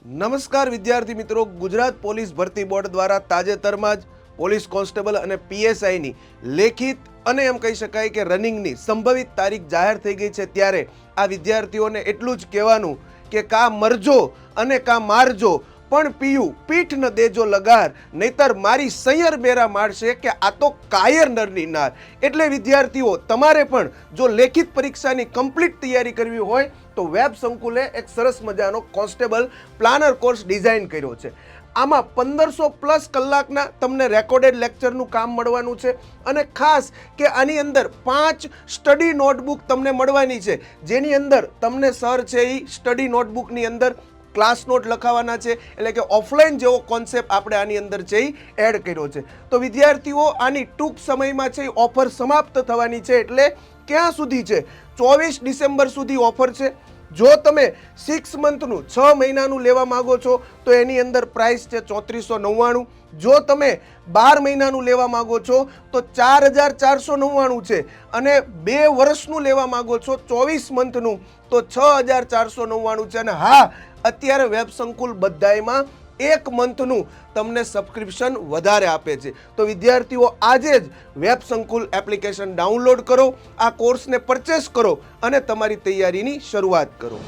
નમસ્કાર વિદ્યાર્થી મિત્રો, ગુજરાત પોલીસ ભરતી બોર્ડ દ્વારા તાજેતરમાં જ પોલીસ કોન્સ્ટેબલ અને પીએસઆઈની લેખિત અને એમ કહી શકાય કે રનિંગની સંભવિત તારીખ જાહેર થઈ ગઈ છે। ત્યારે આ વિદ્યાર્થીઓને એટલું જ કહેવાનું કે કા મરજો અને કા મારજો, પણ પીયું પીઠ ન દેજો લગાર, નહીતર મારી સૈયર બેરા મારશે કે આ તો કાયર નરની નાર। એટલે વિદ્યાર્થીઓ, તમારે પણ જો લેખિત પરીક્ષાની કમ્પ્લીટ તૈયારી કરવી હોય તો વેબ સંકુલે એક સરસ મજાનો કોન્સ્ટેબલ પ્લાનર કોર્સ ડિઝાઇન કર્યો છે। આમાં 1500+ કલાકના તમને રેકોર્ડેડ લેક્ચરનું કામ મળવાનું છે અને ખાસ કે આની અંદર 5 સ્ટડી નોટબુક તમને મળવાની છે, જેની અંદર તમને સર છે એ સ્ટડી નોટબુકની અંદર ક્લાસ નોટ લખાવાના છે। એટલે કે ઓફલાઈન જેવો કોન્સેપ્ટ આપણે આની અંદર છે એ એડ કર્યો છે। તો વિદ્યાર્થીઓ, આની ટૂંક સમયમાં છે ઓફર સમાપ્ત થવાની છે। એટલે ક્યાં સુધી છે? 24 ડિસેમ્બર સુધી ઓફર છે। જો તમે 6 મંથનું 6 મહિનાનું લેવા માંગો છો તો એની અંદર પ્રાઇસ છે 3499। જો તમે 12 મહિનાનું લેવા માંગો છો તો 4499 છે, અને 2 વર્ષનું લેવા માંગો છો 24 મંથનું તો 6499 છે। અને હા, અત્યારે વેબ સંકુલ બધાયમાં 1 મંથનું તમને સબસ્ક્રિપ્શન વધારે આપે છે। તો વિદ્યાર્થીઓ, આજે જ વેબ સંકુલ એપ્લિકેશન ડાઉનલોડ કરો, આ કોર્સને પરચેસ કરો અને તમારી તૈયારીની શરૂઆત કરો।